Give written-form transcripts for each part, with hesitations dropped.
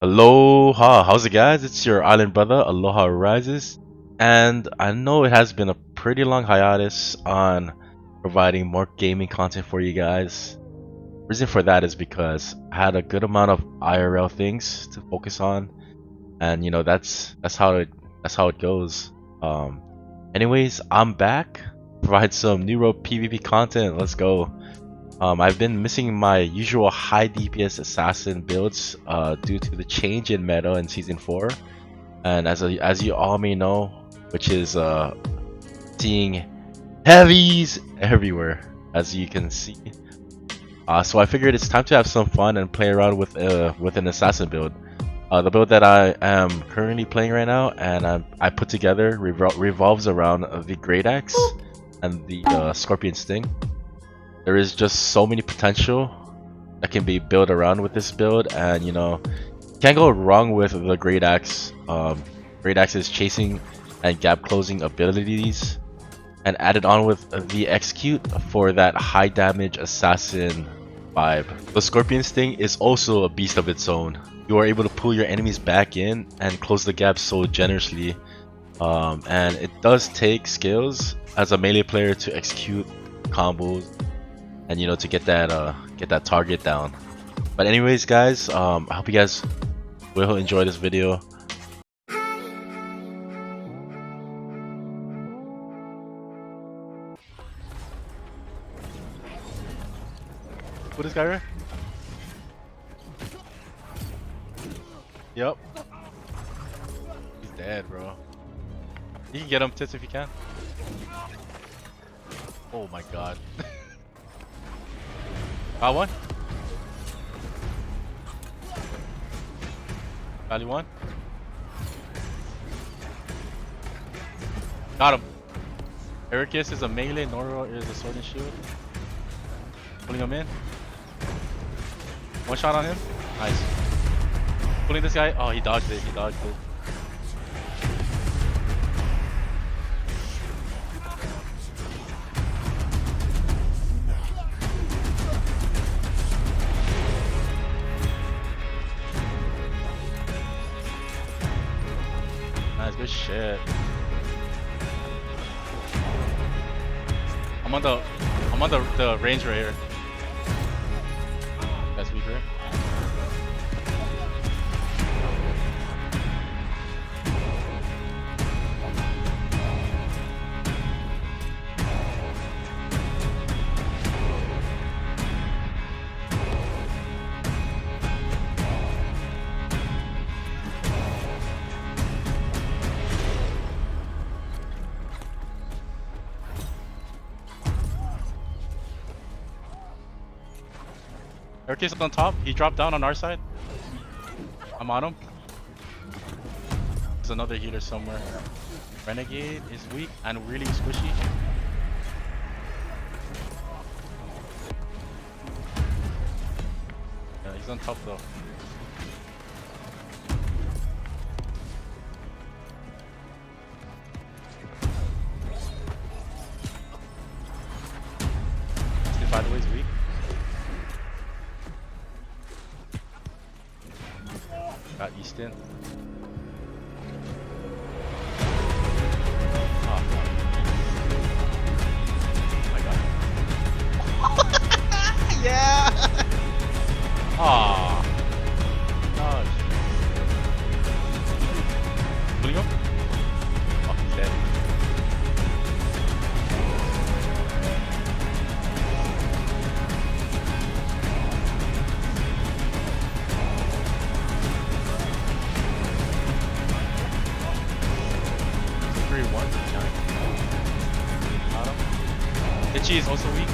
Aloha, how's it guys? It's your island brother, Aloha Rises. And I know it has been a pretty long hiatus on providing more gaming content for you guys. Reason for that is because I had a good amount of IRL things to focus on. And that's how it goes. Anyways, I'm back. Provide some new road PvP content. Let's go. I've been missing my usual high DPS assassin builds due to the change in meta in season 4, and as you all may know, which is seeing heavies everywhere, as you can see. So I figured it's time to have some fun and play around with an assassin build. The build that I am currently playing right now, and I put together revolves around the Great Axe and the Scorpion Sting. There is just so many potential that can be built around with this build, and can't go wrong with the Great Axe. Great Axe's chasing and gap closing abilities, and added on with the Execute for that high damage assassin vibe. The Scorpion Sting is also a beast of its own. You are able to pull your enemies back in and close the gap so generously, and it does take skills as a melee player to execute combos and to get that target down. But anyways guys, I hope you guys will enjoy this video. Who this guy right? Yep. He's dead, bro. You can get him, Tits, if you can. Oh my god. Got one? Value one? Got him! Ericus is a melee, Noro is a sword and shield. Pulling him in. One shot on him. Nice. Pulling this guy. Oh, he dodged it. He dodged it. Nice, good shit. I'm on the range right here. That's weak, right? Ericus is on top. He dropped down on our side. I'm on him. There's another healer somewhere. Renegade is weak and really squishy. Yeah, he's on top though. This kid, by the way, is weak. Got Easton. Oh my god. Yeah! Aww. Gosh. Pulling him? Oh, he's dead. Itchy is also weak.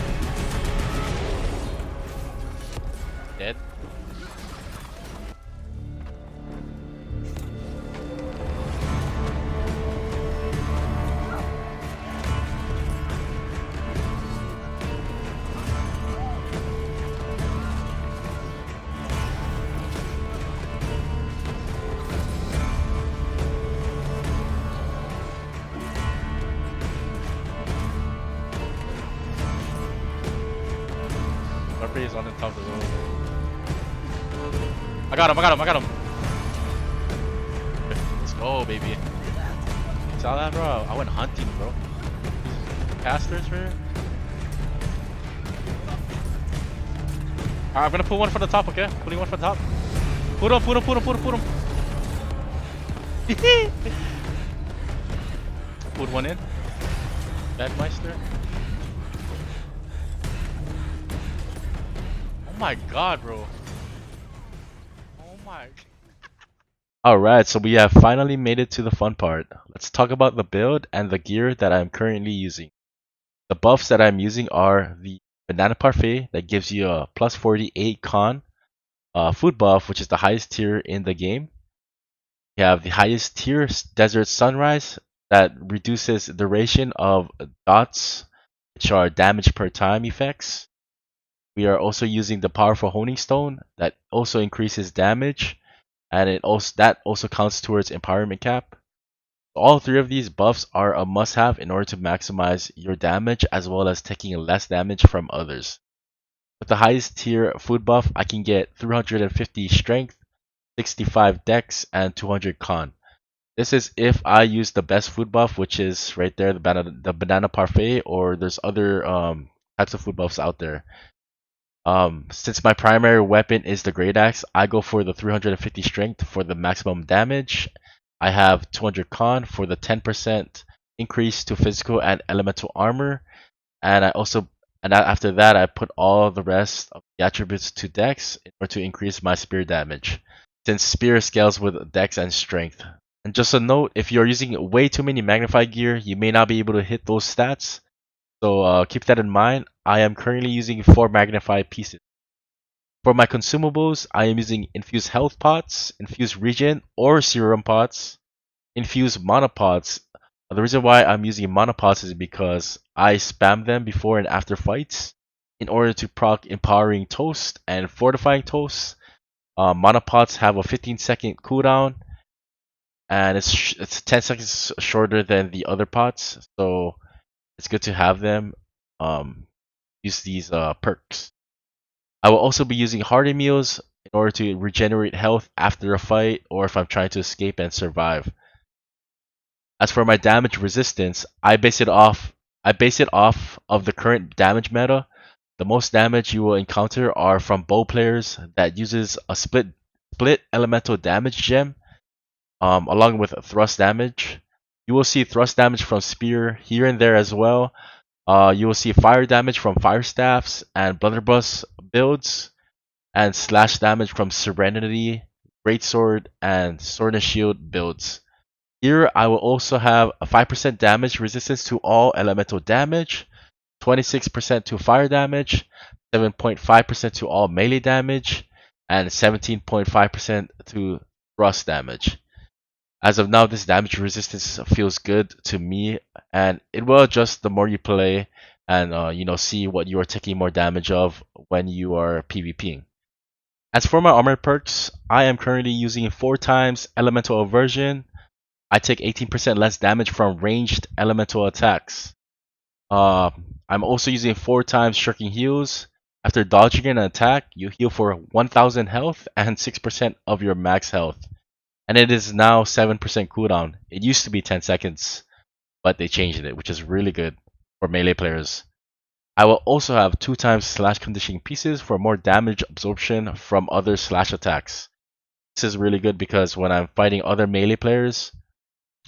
Dead. Is on the top of the road. I got him. go, baby. Saw that, bro? I went hunting, bro. Casters, bro. Alright, I'm gonna put one for the top, okay? Putting one for the top. Put him, put him, put him, put him, put him. Put one in. Bedmeister. Oh my god, bro. Oh my. Alright, so we have finally made it to the fun part. Let's talk about the build and the gear that I'm currently using. The buffs that I'm using are the Banana Parfait that gives you a plus 48 con food buff, which is the highest tier in the game. You have the highest tier Desert Sunrise that reduces the duration of dots, which are damage per time effects. We are also using the Powerful Honing Stone that also increases damage, and that also counts towards Empowerment Cap. All three of these buffs are a must-have in order to maximize your damage as well as taking less damage from others. With the highest tier food buff, I can get 350 strength, 65 dex, and 200 con. This is if I use the best food buff, which is right there, the banana parfait, or there's other types of food buffs out there. Since my primary weapon is the great axe, I go for the 350 strength for the maximum damage. I have 200 con for the 10% increase to physical and elemental armor, and after that I put all the rest of the attributes to dex in order to increase my spear damage, since spear scales with dex and strength. And just a note, if you're using way too many magnified gear, you may not be able to hit those stats. So keep that in mind. I am currently using 4 magnified pieces. For my consumables, I am using infused health pots, infused regen or serum pots, infused monopods. The reason why I'm using monopods is because I spam them before and after fights in order to proc empowering toast and fortifying toast. Monopods have a 15-second cooldown, and it's 10 seconds shorter than the other pots, so it's good to have them use these perks. I will also be using hearty meals in order to regenerate health after a fight or if I'm trying to escape and survive. As for my damage resistance, I base it off of the current damage meta. The most damage you will encounter are from bow players that uses a split elemental damage gem, along with thrust damage. You will see thrust damage from spear here and there as well. You will see fire damage from fire staffs and blunderbuss builds, and slash damage from serenity, greatsword, and sword and shield builds. Here I will also have a 5% damage resistance to all elemental damage, 26% to fire damage, 7.5% to all melee damage, and 17.5% to thrust damage. As of now, this damage resistance feels good to me, and it will adjust the more you play and see what you are taking more damage of when you are PvPing. As for my armor perks, I am currently using 4 times elemental aversion. I take 18% less damage from ranged elemental attacks. I'm also using 4 times shirking heals. After dodging an attack, you heal for 1000 health and 6% of your max health. And it is now 7% cooldown. It used to be 10 seconds, but they changed it, which is really good for melee players. I will also have 2 times slash conditioning pieces for more damage absorption from other slash attacks. This is really good because when I'm fighting other melee players,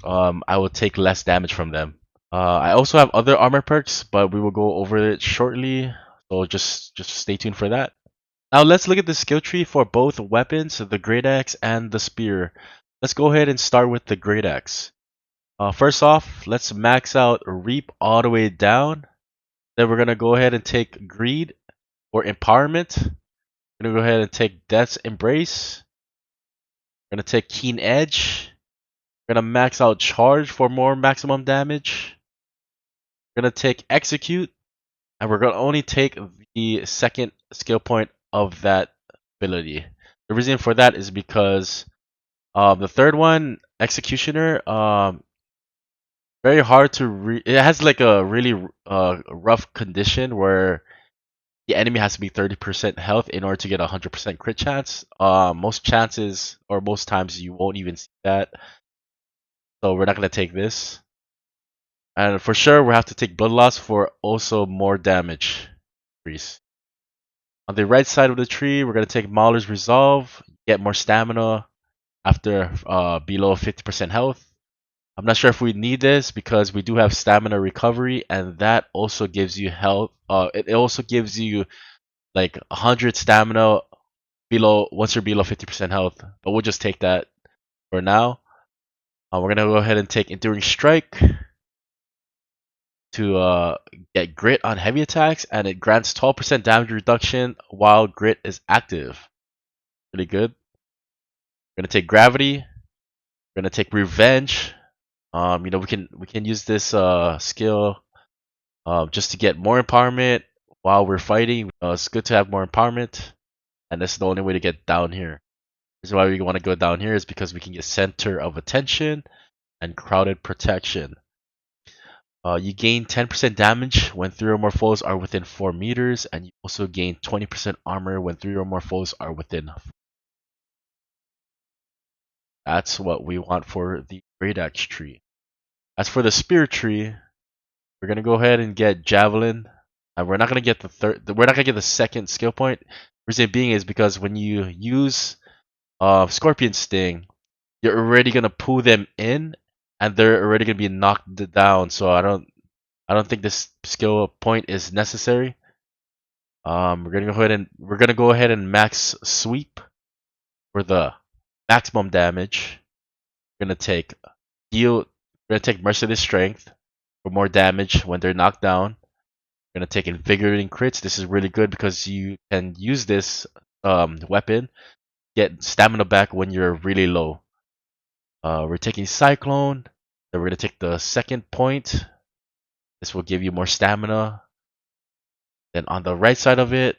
I will take less damage from them. I also have other armor perks, but we will go over it shortly, so just stay tuned for that. Now let's look at the skill tree for both weapons, the great axe and the spear. Let's go ahead and start with the great axe. First off, let's max out reap all the way down. Then we're gonna go ahead and take greed or empowerment. We're gonna go ahead and take death's embrace. We're gonna take keen edge. We're gonna max out charge for more maximum damage. We're gonna take execute, and we're gonna only take the second skill point of that ability. The reason for that is because the third one, executioner, very hard to it has like a really rough condition where the enemy has to be 30% health in order to get a 100% crit chance. Most chances or most times you won't even see that. so we're not gonna take this. And for sure, we have to take blood loss for also more damage increase. On the right side of the tree, we're gonna take Mauler's Resolve, get more stamina after below 50% health. I'm not sure if we need this because we do have stamina recovery, and that also gives you health. It also gives you like 100 stamina below once you're below 50% health. But we'll just take that for now. We're gonna go ahead and take Enduring Strike to get Grit on heavy attacks, and it grants 12% damage reduction while Grit is active. Really good. We're gonna take Gravity. We're gonna take Revenge. We can use this skill just to get more empowerment while we're fighting. It's good to have more empowerment, and this is the only way to get down here. The reason why we want to go down here is because we can get Center of Attention and Crowded Protection. You gain 10% damage when 3 or more foes are within 4 meters, and you also gain 20% armor when 3 or more foes are within. That's what we want for the Great Axe tree. As for the Spear tree, we're gonna go ahead and get Javelin, and we're not gonna get the third. We're not gonna get the second skill point. Reason being is because when you use Scorpion Sting, you're already gonna pull them in, and they're already gonna be knocked down. So I don't think this skill point is necessary. We're gonna go ahead and max sweep for the maximum damage. We're gonna take heal. We're gonna take Merciless Strength for more damage when they're knocked down. We're gonna take Invigorating Crits. This is really good because you can use this weapon, get stamina back when you're really low. We're taking Cyclone. Then we're gonna take the second point. This will give you more stamina. Then on the right side of it,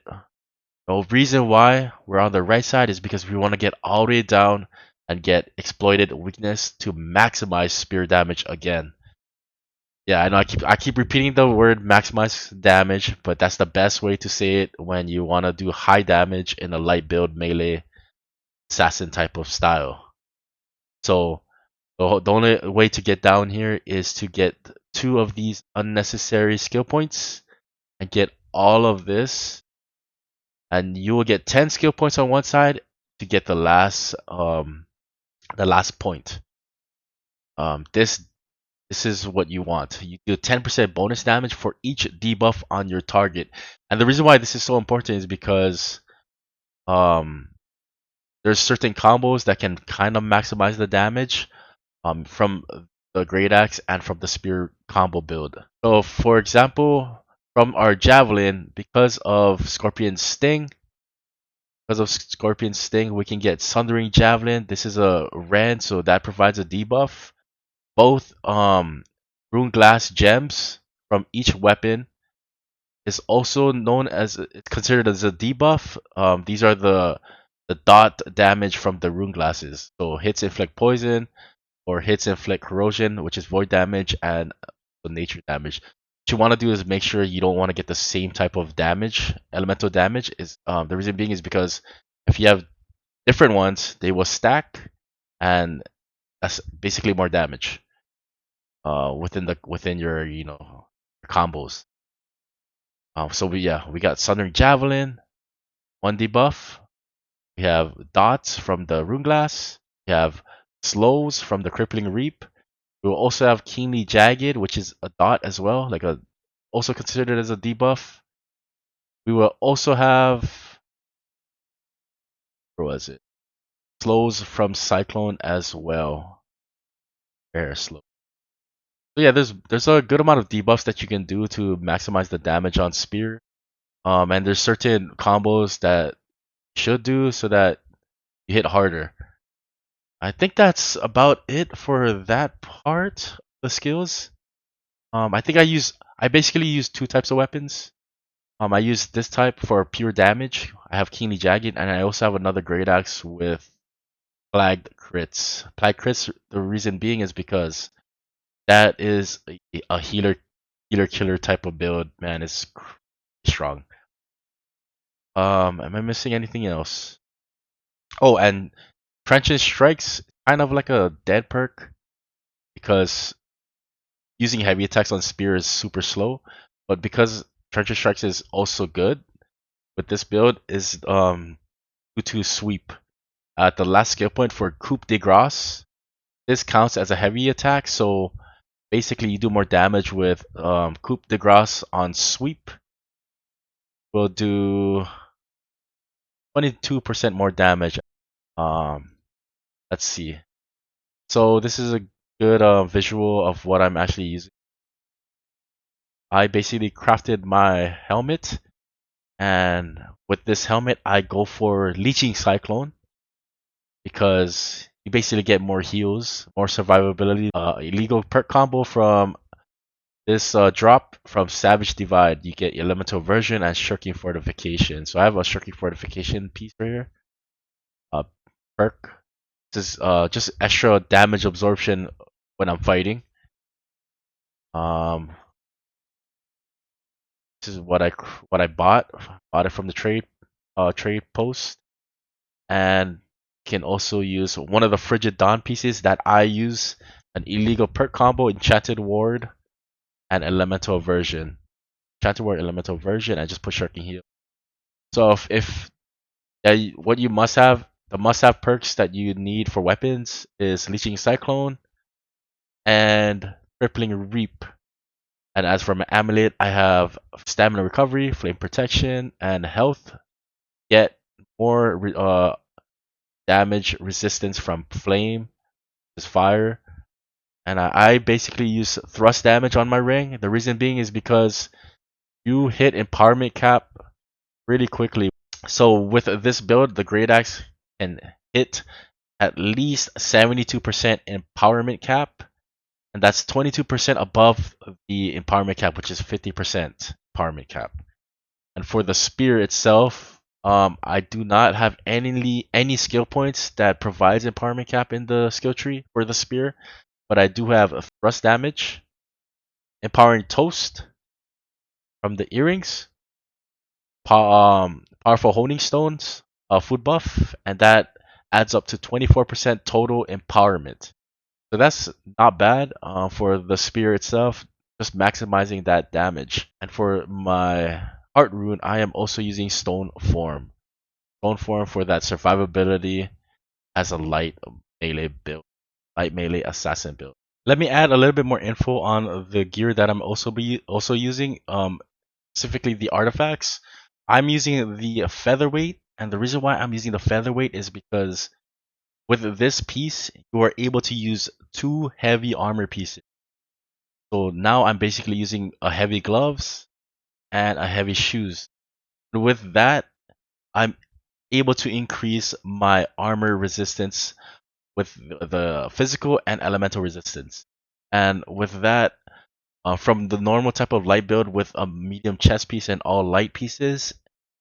the reason why we're on the right side is because we want to get all the way down and get Exploited Weakness to maximize spear damage again. Yeah, I know I keep repeating the word maximize damage, but that's the best way to say it when you want to do high damage in a light build melee assassin type of style. So the only way to get down here is to get 2 of these unnecessary skill points and get all of this, and you will get 10 skill points on one side to get the last point. This is what you want. You do 10% bonus damage for each debuff on your target. And the reason why this is so important is because um, there's certain combos that can kind of maximize the damage from the Great Axe and from the Spear combo build. So for example, from our Javelin, because of Scorpion Sting, we can get Sundering Javelin. This is a rend, so that provides a debuff. Both Rune Glass gems from each weapon is also known as it's considered as a debuff. These are the dot damage from the Rune Glasses. So hits inflict poison or hits inflict corrosion, which is void damage, and the nature damage. What you want to do is make sure you don't want to get the same type of damage. Elemental damage is the reason being is because if you have different ones, they will stack, and that's basically more damage within your combos. So we got Sundering Javelin, 1 debuff. We have dots from the Rune Glass. We have slows from the Crippling Reap. We will also have Keenly Jagged, which is a dot as well, also considered as a debuff. We will also have, where was it? Slows from Cyclone as well. Air slow. So yeah, there's a good amount of debuffs that you can do to maximize the damage on Spear. And there's certain combos that you should do so that you hit harder. I think that's about it for that part of the skills. I basically use 2 types of weapons. I use this type for pure damage. I have Keenly Jagged, and I also have another Great Axe with Plagued Crits. Plagued Crits, the reason being is because that is a healer killer type of build. Man, it's strong. Am I missing anything else? Oh, and Trenchant Strikes, kind of like a dead perk because using heavy attacks on spear is super slow. But because Treasure Strikes is also good with this build is due to sweep. At the last skill point for Coup de Grace, this counts as a heavy attack, so basically you do more damage with Coup de Grace on sweep. We'll do 22% more damage. Let's see. So this is a good visual of what I'm actually using. I basically crafted my helmet, and with this helmet I go for Leeching Cyclone because you basically get more heals, more survivability. Illegal perk combo from this drop from Savage Divide. You get Elemental Version and Shirking Fortification. So I have a Shirking Fortification piece right here. Perk. This is just extra damage absorption when I'm fighting. This is what I bought. Bought it from the trade post, and can also use one of the Frigid Dawn pieces that I use. An illegal perk combo, Enchanted Ward, and Elemental Version. Enchanted Ward, Elemental Version, and just put Shirking Heal. So if what you must have, the must-have perks that you need for weapons is Leeching Cyclone and Crippling Reap. And as for my amulet, I have Stamina Recovery, Flame Protection, and Health. Get more damage resistance from Flame, is fire. And I basically use thrust damage on my ring. The reason being is because you hit empowerment cap really quickly. So with this build, the Great Axe can hit at least 72% empowerment cap, and that's 22% above the empowerment cap, which is 50% empowerment cap. And for the spear itself, I do not have any skill points that provides empowerment cap in the skill tree for the spear, but I do have a thrust damage, empowering toast from the earrings, powerful honing stones, food buff, and that adds up to 24% total empowerment. So that's not bad for the spear itself, just maximizing that damage. And for my art rune, I am also using Stone Form. Stone Form for that survivability as a light melee build, light melee assassin build. Let me add a little bit more info on the gear that I'm also using, specifically the artifacts. I'm using the featherweight, and the reason why I'm using the featherweight is because with this piece, you are able to use 2 heavy armor pieces. So now I'm basically using a heavy gloves and a heavy shoes. With that, I'm able to increase my armor resistance with the physical and elemental resistance. And with that, from the normal type of light build with a medium chest piece and all light pieces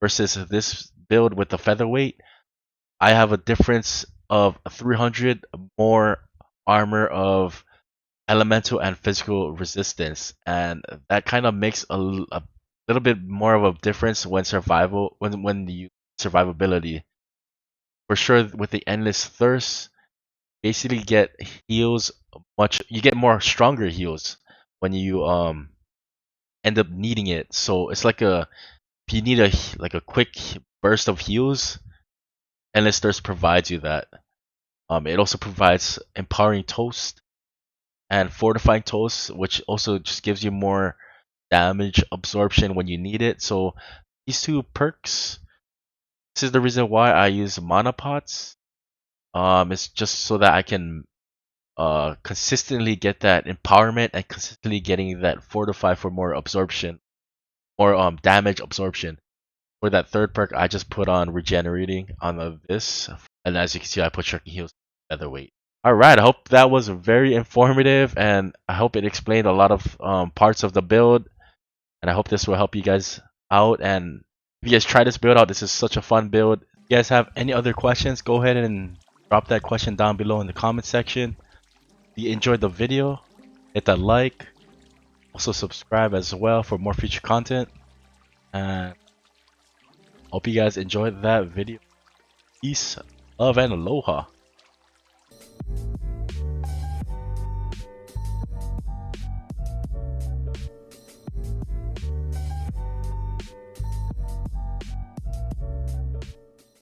versus this build with the featherweight, I have a difference of 300 more armor of elemental and physical resistance, and that kind of makes a little bit more of a difference when you survivability. For sure, with the endless thirst, basically get heals you get more stronger heals when you end up needing it. So it's like if you need a quick burst of heals, endless thirst provides you that. It also provides empowering toast and fortifying toast, which also just gives you more damage absorption when you need it. So these 2 perks, this is the reason why I use mana pots. It's just so that I can consistently get that empowerment and consistently getting that fortify for more absorption, more damage absorption. For that 3rd perk, I just put on regenerating on this, and as you can see, I put Shirking Heals featherweight. Alright, I hope that was very informative, and I hope it explained a lot of parts of the build, and I hope this will help you guys out. And if you guys try this build out, this is such a fun build. If you guys have any other questions, go ahead and drop that question down below in the comment section. If you enjoyed the video, hit that like, also subscribe as well for more future content, and hope you guys enjoyed that video. Peace, love, and aloha.